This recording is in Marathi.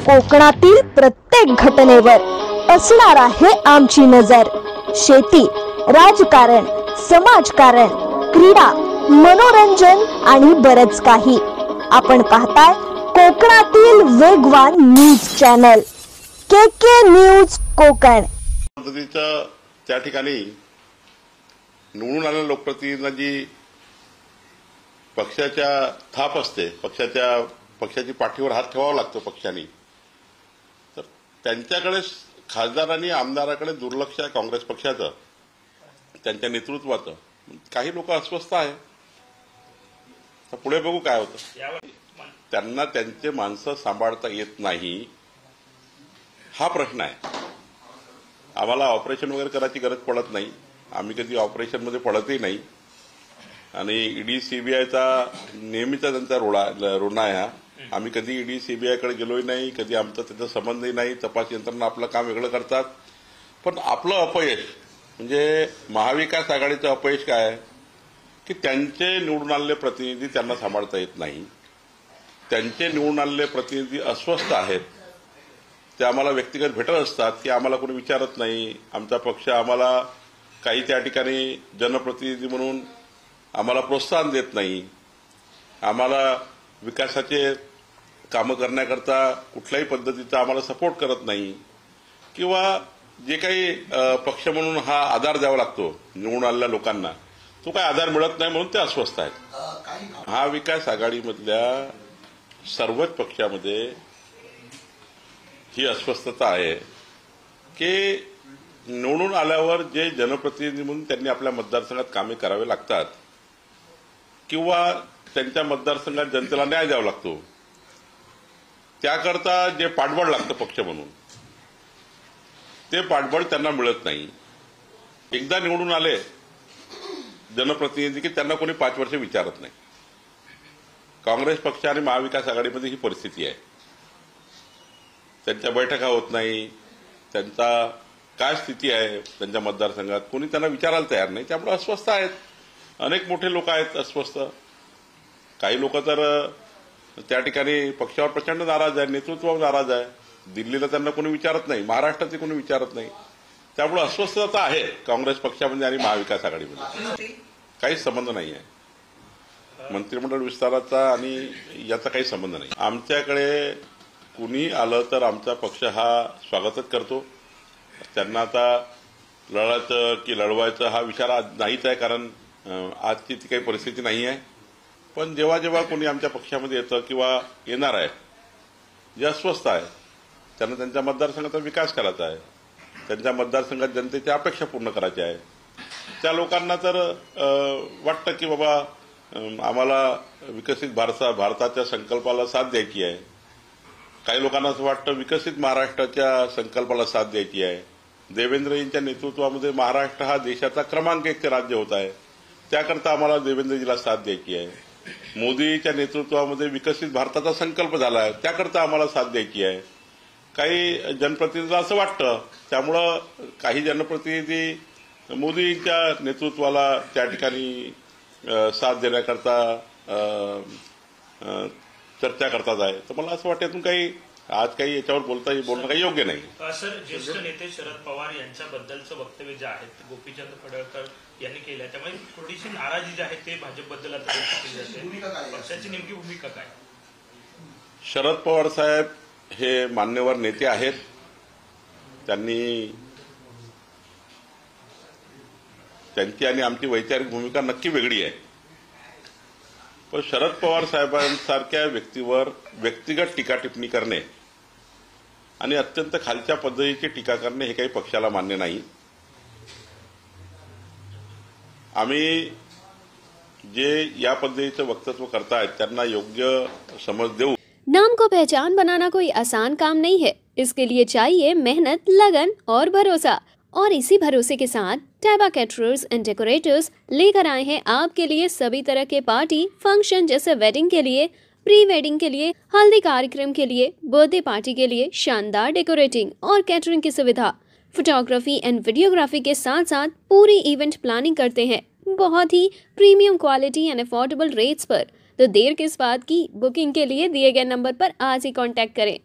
कोकणातील प्रत्येक घटनेवर असणार आहे आमची नजर। शेती, राजकारण, समाजकारण, क्रीडा, मनोरंजन आणि बरंच काही। आपण पाहताय कोकणातील वेगवान न्यूज चॅनल के न्यूज कोकण। पद्धतीचं त्या ठिकाणी निवडून आलेल्या लोकप्रतिनिधींची पक्षाच्या थाप असते, पक्षाची पाठीवर हात ठेवावा लागतो पक्षाने। तर त्यांच्याकडे खासदारांनी आमदाराकडे दुर्लक्ष आहे काँग्रेस पक्षाचं, त्यांच्या नेतृत्वाचं। काही लोक अस्वस्थ आहे, तर पुढे बघू काय होतं। त्यांना त्यांचे माणसं सांभाळता येत नाही हा प्रश्न आहे। आम्हाला ऑपरेशन वगैरे करायची गरज पडत नाही, आम्ही कधी ऑपरेशनमध्ये पडतही नाही। आणि ईडी सीबीआयचा नेहमीचा त्यांचा रोना आहे। आम्ही कधी ईडी सीबीआयकडे गेलोही नाही, कधी आमचा त्याचा संबंधही नाही। तपास यंत्रणा आपलं काम वेगळं करतात, पण आपलं अपयश म्हणजे महाविकास आघाडीचं अपयश काय आहे की त्यांचे निवडून आलेले प्रतिनिधी त्यांना सांभाळता येत नाही। त्यांचे निवडून आलेले प्रतिनिधी अस्वस्थ आहेत, ते आम्हाला व्यक्तिगत भेटत असतात की आम्हाला कोणी विचारत नाही, आमचा पक्ष आम्हाला काही त्या ठिकाणी जनप्रतिनिधी म्हणून आम्हाला प्रोत्साहन देत नाही, आम्हाला विकासाचे कामं करण्याकरता कुठल्याही पद्धतीचा आम्हाला सपोर्ट करत नाही, किंवा जे काही पक्ष म्हणून हा आधार द्यावा लागतो निवडून आलेल्या लोकांना, तो काही आधार मिळत नाही, म्हणून ते अस्वस्थ आहेत। महाविकास आघाडीमधल्या सर्वच पक्षामध्ये ही अस्वस्थता आहे की निवडून आल्यावर जे जनप्रतिनिधी म्हणून त्यांनी आपल्या मतदारसंघात कामे करावे लागतात, किंवा त्यांच्या मतदारसंघात जनतेला न्याय द्यावा लागतो, त्याकरता जे पाठबळ लागतं पक्ष म्हणून, ते पाठबळ त्यांना मिळत नाही। एकदा निवडून आले जनप्रतिनिधी की त्यांना कोणी 5 वर्ष विचारत नाही। काँग्रेस पक्ष आणि महाविकास आघाडीमध्ये ही परिस्थिती आहे। त्यांच्या बैठका होत नाही, त्यांचा काय स्थिती आहे त्यांच्या मतदारसंघात कोणी त्यांना विचारायला तयार नाही, त्यामुळे अस्वस्थ आहेत। अनेक मोठे लोक आहेत अस्वस्थ। काही लोक तर त्या ठिकाणी पक्षावर प्रचंड नाराज आहे, नेतृत्वावर नाराज आहे। दिल्लीला त्यांना कोणी विचारत नाही, महाराष्ट्रातही कोणी विचारत नाही, त्यामुळे अस्वस्थता आहे काँग्रेस पक्षामध्ये आणि महाविकास आघाडीमध्ये। काहीच संबंध नाही आहे मंत्रिमंडळ विस्ताराचा आणि याचा काही संबंध नाही। आमच्याकडे कुणी आलं तर आमचा पक्ष हा स्वागतच करतो। त्यांना आता लढायचं की लढवायचं हा विचार नाहीच आहे, कारण आजची ती काही परिस्थिती नाही आहे। पण जेव्हा जेव्हा कोणी आमच्या पक्षामध्ये येतं किंवा येणार आहे, जे अस्वस्थ आहे, त्यांना त्यांच्या मतदारसंघाचा विकास करायचा आहे, त्यांच्या मतदारसंघात जनतेच्या अपेक्षा पूर्ण करायच्या आहे, त्या लोकांना तर वाटतं की बाबा आम्हाला विकसित भारताच्या संकल्पाला साथ द्यायची आहे। काही लोकांना असं वाटतं विकसित महाराष्ट्राच्या संकल्पाला साथ द्यायची आहे। देवेंद्रजींच्या नेतृत्वामध्ये महाराष्ट्र हा देशाचा क्रमांक 1 राज्य होत आहे, त्याकरता आम्हाला देवेंद्रजीला साथ द्यायची आहे। मोदीच्या नेतृत्वामध्ये विकसित भारताचा संकल्प झाला आहे, त्याकरता आम्हाला साथ द्यायची आहे। काही जनप्रतिनिधीला असं वाटतं, त्यामुळं काही जनप्रतिनिधी मोदींच्या नेतृत्वाला त्या ठिकाणी साथ देण्याकरता चर्चा करतात आहे। तर मला असं वाटतं यातून काही आज काही याच्यावर बोलणं काही योग्य नाही। सर, ज्येष्ठ नेते शरद पवार यांच्याबद्दलचं वक्तव्य जे आहे गोपीचंद पडळकर यांनी केलं, त्यामुळे थोडीशी नाराजी जी आहे ते भाजपबद्दल आता व्यक्त केली जाते। पक्षाची नेमकी भूमिका काय? शरद पवार साहेब हे मान्यवर नेते आहेत, त्यांची आणि आमची वैचारिक भूमिका नक्की वेगळी आहे। पण शरद पवार साहेबांसारख्या व्यक्तीवर व्यक्तिगत टीका टिप्पणी करणे आणि अत्यंत खालच्या पद्धतीची टीका करणे हे काही पक्षाला मान्य नाही। आम्ही जे या पद्धतीचं वक्तव्य करतायत त्यांना योग्य समज देऊ। नाम को पहचान बनाना कोई आसान काम नहीं है, इसके लिए चाहिए मेहनत, लगन और भरोसा। और इसी भरोसे के साथ टैबा कैटरर्स एंड डेकोरेटर्स लेकर आए हैं आपके लिए सभी तरह के पार्टी फंक्शन, जैसे वेडिंग के लिए, प्री वेडिंग के लिए, हल्दी कार्यक्रम के लिए, बर्थडे पार्टी के लिए शानदार डेकोरेटिंग और कैटरिंग की सुविधा। फोटोग्राफी एंड वीडियोग्राफी के साथ साथ पूरी इवेंट प्लानिंग करते हैं, बहुत ही premium quality and affordable rates पर। तो देर किस बात की, बुकिंग के लिए दिए गए नंबर पर आज ही कांटेक्ट करें।